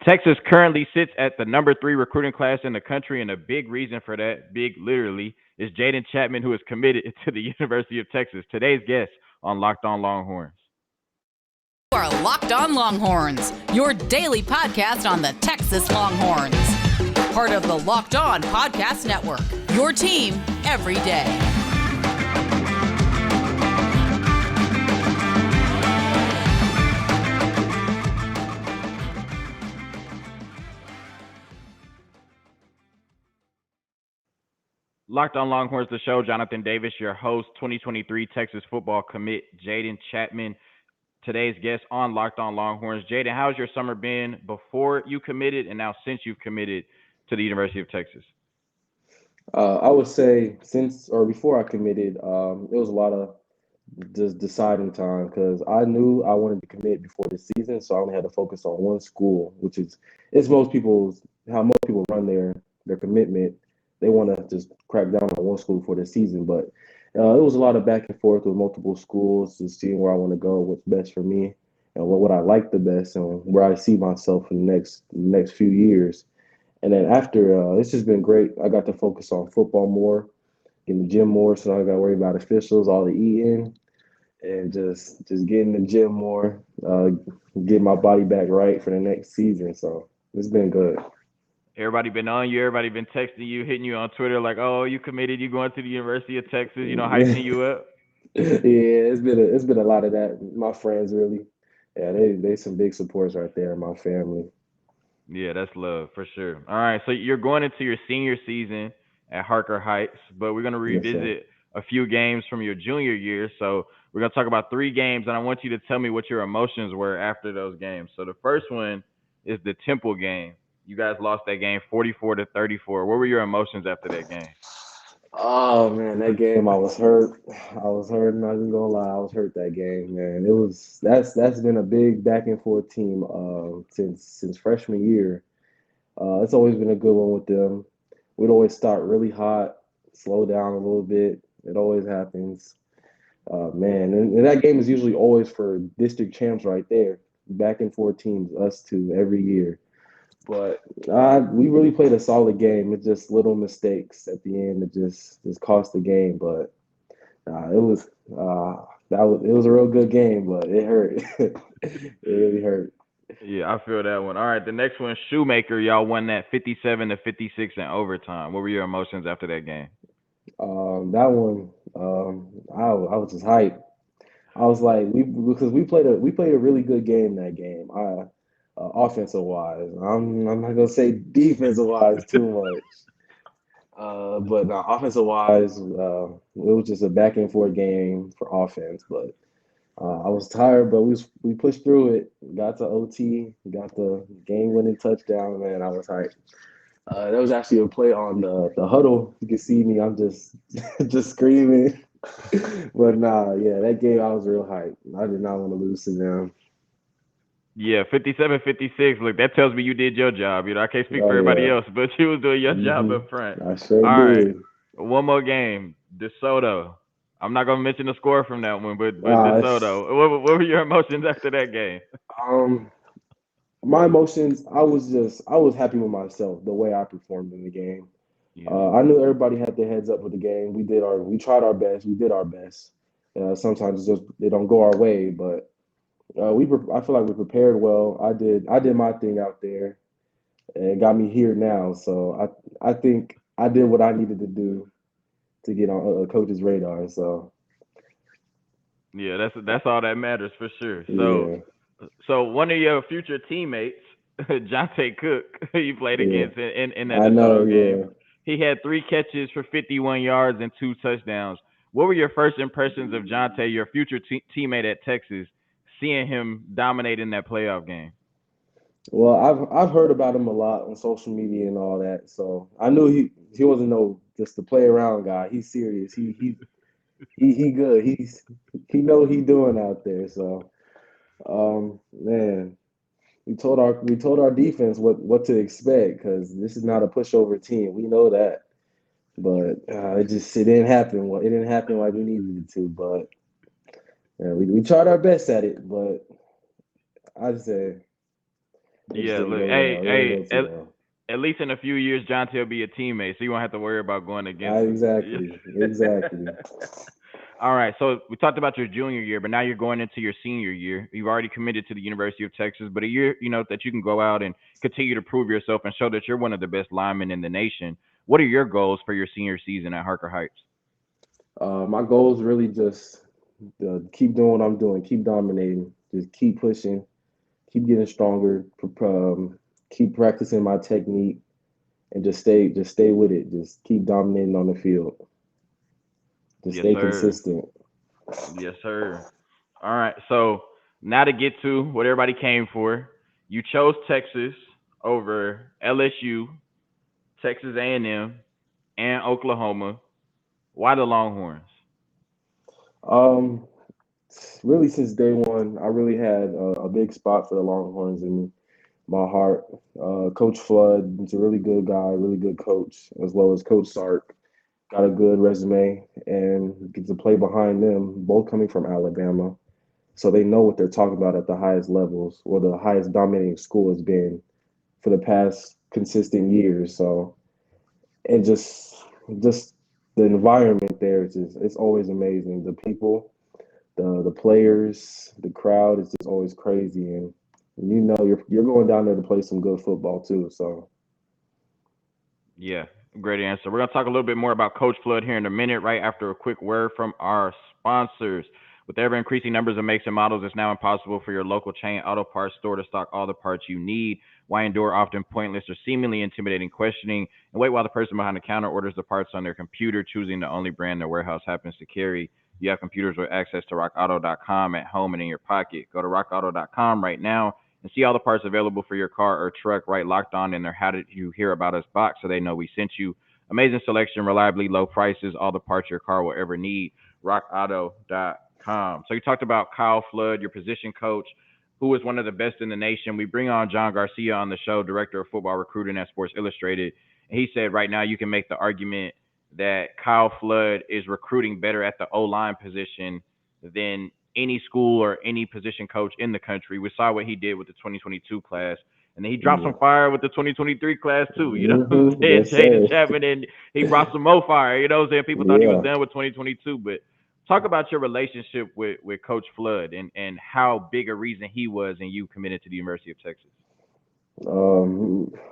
Texas currently sits at the number 3 recruiting class in the country, and a big reason for that, big literally, is Jaydon Chatman, who is committed to the University of Texas. Today's guest on Locked On Longhorns. You are Locked On Longhorns, your daily podcast on the Texas Longhorns. Part of the Locked On Podcast Network, your team every day. Locked On Longhorns, the show. Jonathan Davis, your host. 2023 Texas football commit Jaydon Chatman, today's guest on Locked On Longhorns. Jaydon, how's your summer been before you committed and now since you've committed to the University of Texas? I would say since or before I committed, it was a lot of just deciding time because I knew I wanted to commit before the season, so I only had to focus on one school, which is it's most people's how most people run their commitment. They want to just crack down on one school for the season, but it was a lot of back and forth with multiple schools, just seeing where I want to go, what's best for me, and what I like the best, and where I see myself in the next few years. And then after, it's just been great. I got to focus on football more, in the gym more, so I got to worry about officials, all the eating, and just get in the gym more, get my body back right for the next season. So it's been good. Everybody been on you. Everybody been texting you, hitting you on Twitter like, "Oh, you committed. You going to the University of Texas?" Hyping you up. Yeah, it's been a lot of that. My friends really, yeah, they some big supports right there. My family. Yeah, that's love for sure. All right, so you're going into your senior season at Harker Heights, but we're going to Yes, sir. revisit a few games from your junior year. So we're going to talk about 3 games, and I want you to tell me what your emotions were after those games. So the first one is the Temple game. You guys lost that game 44-34. What were your emotions after that game? Oh man, that game I was hurt. I was hurt. I'm not even gonna lie, I was hurt that game, man. That's been a big back and forth team since freshman year. It's always been a good one with them. We'd always start really hot, slow down a little bit. It always happens. Man, and that game is usually always for district champs right there. Back and forth teams, us two every year. But we really played a solid game. It's just little mistakes at the end that just cost the game. But it was it was a real good game, but it hurt. It really hurt. Yeah, I feel that one. All right, the next one, Shoemaker. Y'all won that 57-56 in overtime. What were your emotions after that game? That one, I was just hyped. I was like, because we played a really good game that game. Offensive wise, I'm not gonna say defensive wise too much. But no, offensive wise, it was just a back and forth game for offense. But I was tired, but we pushed through it. Got to OT, got the game winning touchdown. Man, I was hyped. That was actually a play on the huddle. You can see me. I'm just just screaming. But nah, yeah, that game I was real hyped. I did not want to lose to them. Yeah, 57-56. Look, that tells me you did your job. I can't speak for Oh everybody yeah. else, but you was doing your job Hmm. up front. I sure All right, did. one more game, DeSoto. I'm not gonna mention the score from that one, but It's, DeSoto. What were your emotions after that game? um, my emotions. I was happy with myself the way I performed in the game. Yeah, I knew everybody had their heads up with the game. We tried our best. We did our best. Sometimes it's just they don't go our way, but I feel like we prepared well. I did my thing out there, and it got me here now. So I think I did what I needed to do to get on a coach's radar. So yeah, that's all that matters for sure. So, yeah, so one of your future teammates, Johntay Cook, you played yeah, against in that I know. DeSoto game. Yeah. He had 3 catches for 51 yards and 2 touchdowns. What were your first impressions of Johntay, your future teammate at Texas, seeing him dominate in that playoff game? Well, I've heard about him a lot on social media and all that. So I knew he wasn't no just the play around guy. He's serious. He good. He know what he doing out there. So man, we told our defense what to expect because this is not a pushover team. We know that, but it didn't happen. Well, it didn't happen like we needed it to. But yeah, we tried our best at it. But I say It just Yeah, didn't look, go hey, well. It didn't hey, go too well. at least in a few years, Johntay will be a teammate, so you won't have to worry about going against him. Exactly. All right, so we talked about your junior year, but now you're going into your senior year. You've already committed to the University of Texas, but a year, that you can go out and continue to prove yourself and show that you're one of the best linemen in the nation. What are your goals for your senior season at Harker Heights? My goal is really just keep doing what I'm doing, keep dominating, just keep pushing, keep getting stronger, keep practicing my technique, and just stay with it. Just keep dominating on the field. Just Yes, stay sir. consistent. Yes, sir. All right, so now to get to what everybody came for, you chose Texas over LSU, Texas A&M, and Oklahoma. Why the Longhorns? Um, Really, since day one, I really had a big spot for the Longhorns in my heart. Coach Flood is a really good guy, really good coach, as well as Coach Sark. Got a good resume and get to play behind them, both coming from Alabama. So they know what they're talking about at the highest levels, or the highest dominating school has been for the past consistent years. So, and just the environment there is just, it's always amazing. The people, the players, the crowd is just always crazy, and you're going down there to play some good football too. So Yeah, great answer. We're going to talk a little bit more about Coach Flood here in a minute, right after a quick word from our sponsors. With ever increasing numbers of makes and models, it's now impossible for your local chain auto parts store to stock all the parts you need. Why endure often pointless or seemingly intimidating questioning and wait while the person behind the counter orders the parts on their computer, choosing the only brand their warehouse happens to carry? You have computers with access to rockauto.com at home and in your pocket. Go to rockauto.com right now and see all the parts available for your car or truck right locked on in their How Did You Hear About Us box so they know we sent you. Amazing selection, reliably low prices, all the parts your car will ever need. RockAuto.com. So you talked about Kyle Flood, your position coach, who is one of the best in the nation. We bring on John Garcia on the show, director of football recruiting at Sports Illustrated. And he said right now you can make the argument that Kyle Flood is recruiting better at the O-line position than any school or any position coach in the country. We saw what he did with the 2022 class. And then he dropped yeah. some fire with the 2023 class too. You know what I'm saying? Yes, Jaydon sir. Chatman, and he brought some more fire. You know what I'm saying? People thought he was Yeah. done with 2022. But talk about your relationship with Coach Flood and how big a reason he was in you committed to the University of Texas.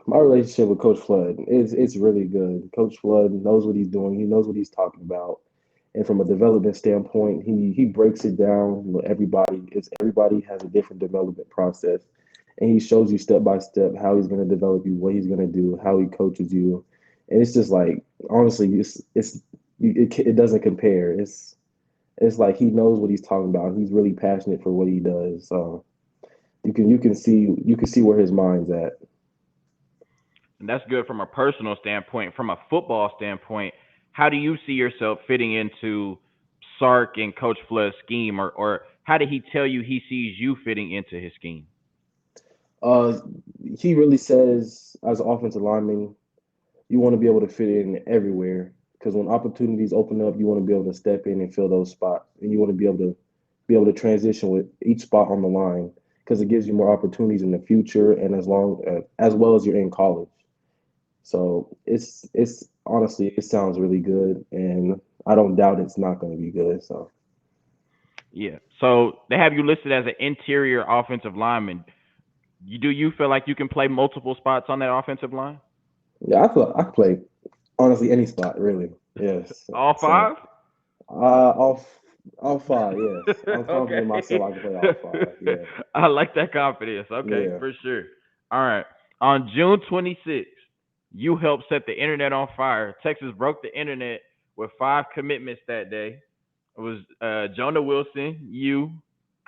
My relationship with Coach Flood is it's really good. Coach Flood knows what he's doing. He knows what he's talking about. And from a development standpoint, he breaks it down with everybody. Everybody has a different development process, and he shows you step by step how he's going to develop you, what he's going to do, how he coaches you, and it's just like honestly, it doesn't compare. It's like he knows what he's talking about. He's really passionate for what he does. So you can see where his mind's at. And that's good from a personal standpoint. From a football standpoint, how do you see yourself fitting into Sark and Coach Flood's scheme, or how did he tell you he sees you fitting into his scheme? Uh, he really says as an offensive lineman, you want to be able to fit in everywhere because when opportunities open up, you want to be able to step in and fill those spots, and you want to be able to transition with each spot on the line because it gives you more opportunities in the future and as well as you're in college. So it's honestly it sounds really good, and I don't doubt it's not going to be good. So Yeah. So they have you listed as an interior offensive lineman. Do you feel like you can play multiple spots on that offensive line? yeah, I could play honestly any spot really. Yes. All So five? all five. Yes, I'm confident in myself. Okay. I can play all five. Yeah. I like that confidence. Okay, Yeah. for sure. All right. On June 26th, you helped set the internet on fire. Texas broke the internet with 5 commitments that day. It was Jonah Wilson, you,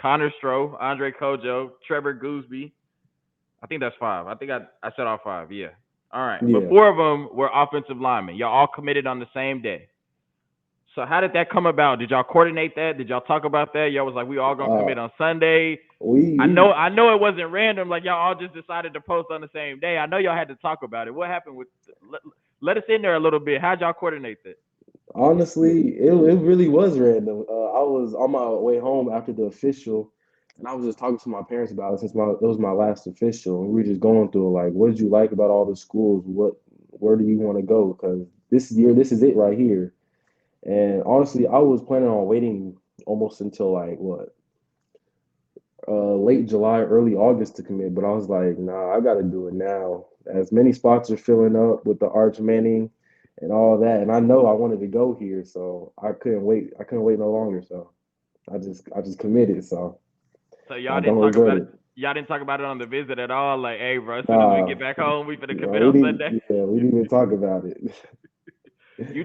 Connor Stroh, Andre Kojo, Trevor Gooseby. I think that's five. I think I said all five. Yeah. All right. But Yeah. 4 of them were offensive linemen. Y'all all committed on the same day. So how did that come about? Did y'all coordinate that? Did y'all talk about that? Y'all was like, we all gonna Uh, commit on Sunday. we I know it wasn't random. Like y'all all just decided to post on the same day. I know y'all had to talk about it. What happened with? Let us in there a little bit. How'd y'all coordinate that? honestly, it really was random. I was on my way home after the official. And I was just talking to my parents about it since it was my last official, and we were just going through like, what did you like about all the schools? Where do you want to go? Because this year, this is it right here. And honestly, I was planning on waiting almost until like what late July, early August to commit, but I was like, nah, I got to do it now. As many spots are filling up with the Arch Manning and all that, and I know I wanted to go here, so I couldn't wait. I couldn't wait no longer, so I just committed. So So I y'all didn't don't talk regret about it. it. Y'all didn't talk about it on the visit at all. Like, hey, bro, as soon as we Nah, get back home, we finna no, commit on Sunday. we didn't even talk about it. You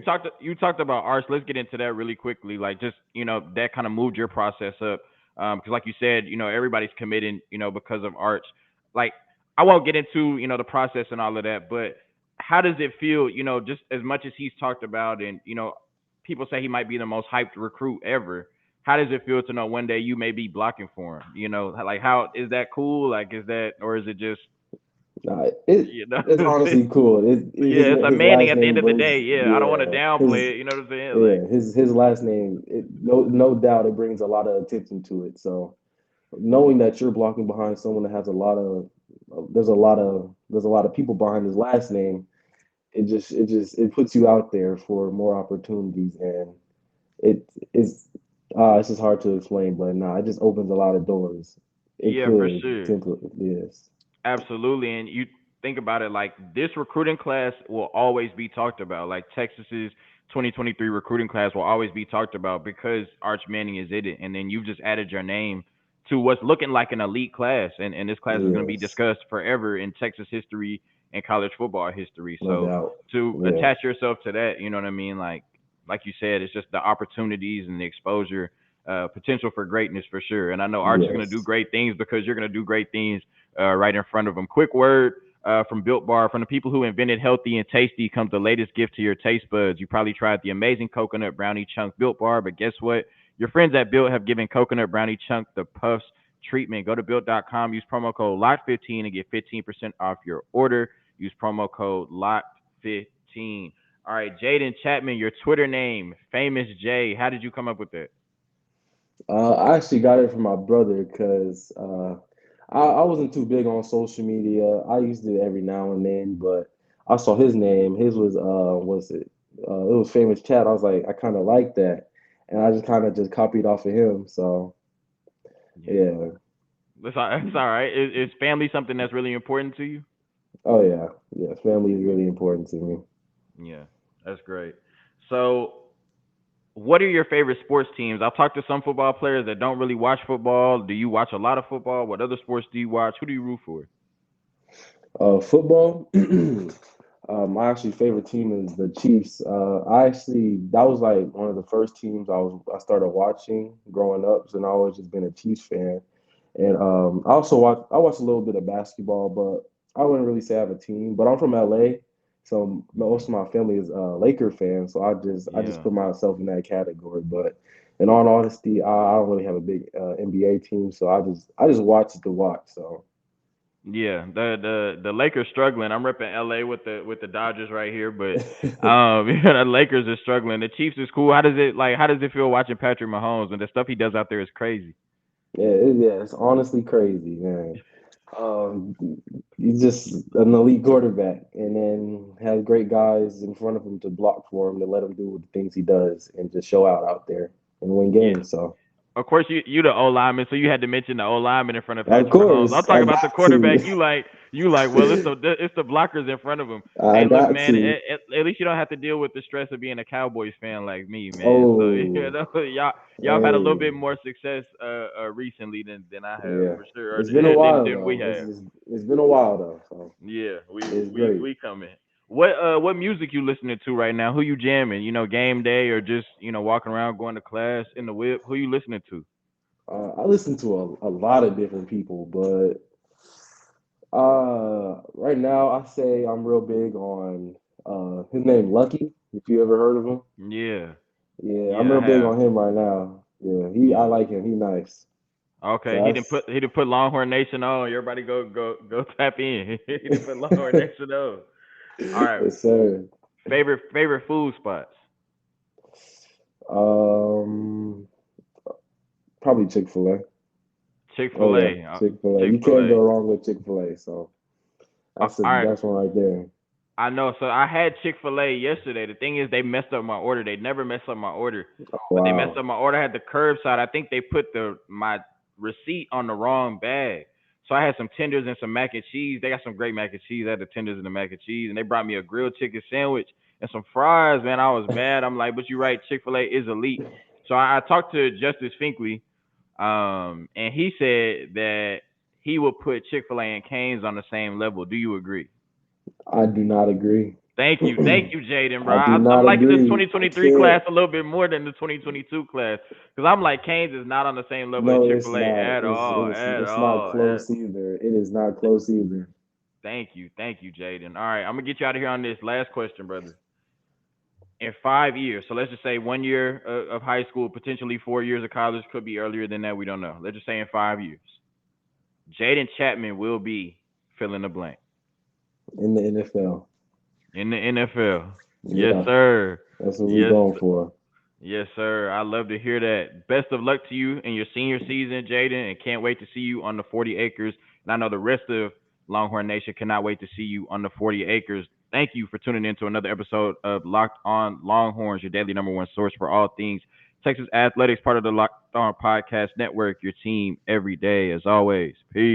talked about arts. Let's get into that really quickly. Like, just that kind of moved your process up. Because like you said, everybody's committing, because of arts. Like, I won't get into the process and all of that, but how does it feel? Just as much as he's talked about, and people say he might be the most hyped recruit ever. How does it feel to know one day you may be blocking for him? Like, how is that cool? Like, is that, or is it just Nah, you know? it's honestly cool. Yeah, it's a His Manning last at the end name of the day. brings, Yeah, I don't want to downplay it. You know what I'm saying? Like, his last name. No doubt it brings a lot of attention to it. So knowing that you're blocking behind someone that has a lot of there's a lot of people behind his last name. It puts you out there for more opportunities, and it is it's just hard to explain, but nah, it just opens a lot of doors. It yeah, for could sure. simply yes. Absolutely. And you think about it, like this recruiting class will always be talked about. Like Texas's 2023 recruiting class will always be talked about because Arch Manning is in it. And then you've just added your name to what's looking like an elite class. And this class is going to be Yes, discussed forever in Texas history and college football history. no So doubt. to Yeah, attach yourself to that, you know what I mean? Like you said, it's just the opportunities and the exposure, potential for greatness for sure. And I know Arch is going to do yes. great things because you're going to do great things right in front of them. Quick word from Built Bar. From the people who invented healthy and tasty comes the latest gift to your taste buds. You probably tried the amazing coconut brownie chunk Built Bar, but guess what? Your friends at Built have given coconut brownie chunk the puffs treatment. Go to built.com, use promo code LOCK15 and get 15% off your order. Use promo code LOCK15. All right, Jaydon Chatman, your Twitter name, Famous J. How did you come up with that? I actually got it from my brother because I wasn't too big on social media. I used it every now and then, but I saw his name. His was it? It was famous chat. I was like, I kind of like that, and I just kind of just copied off of him. So Yeah, yeah, that's all right. Is family something that's really important to you? oh yeah, yeah. Family is really important to me. Yeah, that's great. So, what are your favorite sports teams? I've talked to some football players that don't really watch football. Do you watch a lot of football? What other sports do you watch? Who do you root for? Football. My actually favorite team is the Chiefs. I actually that was like one of the first teams I started watching growing up, so I always just been a Chiefs fan. And I watch a little bit of basketball, but I wouldn't really say I have a team. But I'm from LA, so most Hmm. of my family is Laker fans. So I just Yeah. put myself in that category. But in all honesty, I don't really have a big NBA team, so I just watch it to watch. So Yeah, the Lakers struggling. I'm repping LA with the Dodgers right here, but yeah, the Lakers are struggling. The Chiefs is cool. How does it feel watching Patrick Mahomes and the stuff he does out there is crazy. yeah, it's honestly crazy, man. Um, he's just an elite quarterback, and then has great guys in front of him to block for him to let him do the things he does and just show out there and win Yeah. games. So, Of course, you the O lineman, so you had to mention the O lineman in front of of Patrick Mahomes. I'm course, I talking about the got to. quarterback. You like well, it's the blockers in front of him. I Hey, look, got man, to. at least you don't have to deal with the stress of being a Cowboys fan like me, man. So Oh, y'all have had a little bit hey, more success recently than I have yeah. for sure, or It's been a while than we though. have. It's been a while though. So Yeah, it's great. we coming. What music you listening to right now? Who you jamming? Game day or just walking around going to class in the whip? Who you listening to? I listen to a lot of different people, but right now I say I'm real big on his name Lucky. If you ever heard of him, Yeah, yeah, I'm yeah, I real big have. on him right now. Yeah, I Yeah. like him. He nice. So Okay, that's he didn't put Longhorn Nation on. Everybody go tap in. He didn't put Longhorn Nation on. All right. yes, sir. Favorite food spots. Um, Probably Chick-fil-A. Oh yeah, Chick-fil-A. Chick-fil-A. You can't Chick-fil-A. go wrong with Chick-fil-A. So All right. that's one right there. I know. So I had Chick-fil-A yesterday. The thing is, they messed up my order. They never messed up my order, Oh but they messed wow. up my order. I had the curbside. I think they put my receipt on the wrong bag. So I had some tenders and some mac and cheese. They got some great mac and cheese. I had the tenders and the mac and cheese, and they brought me a grilled chicken sandwich and some fries. Man, I was mad. I'm like, but you're right. Chick-fil-A is elite. So I talked to Justice Finkley, and he said that he would put Chick-fil-A and Cane's on the same level. Do you agree? I do not agree. Thank you, Jaden, bro. I do I'm not liking this agree. I 2023 can't. class a little bit more than the 2022 class because I'm like Canes is not on the same level as No, Chick it's Fil A not. at all, at It's not all. close either. It is not close either. Thank you, Jaden. All right, I'm gonna get you out of here on this last question, brother. In 5 years, so let's just say 1 year of high school, potentially 4 years of college, could be earlier than that. We don't know. Let's just say in 5 years, Jaydon Chatman will be fill in the blank In the NFL. in the NFL. Yes, Yeah, sir. that's what we Yes, going for. Yes, sir. I love to hear that. Best of luck to you in your senior season, Jaden, and can't wait to see you on the 40 acres. And I know the rest of Longhorn Nation cannot wait to see you on the 40 acres. Thank you for tuning in to another episode of Locked On Longhorns, your daily number one source for all things Texas athletics, part of the Locked On Podcast Network, your team every day. As always, peace.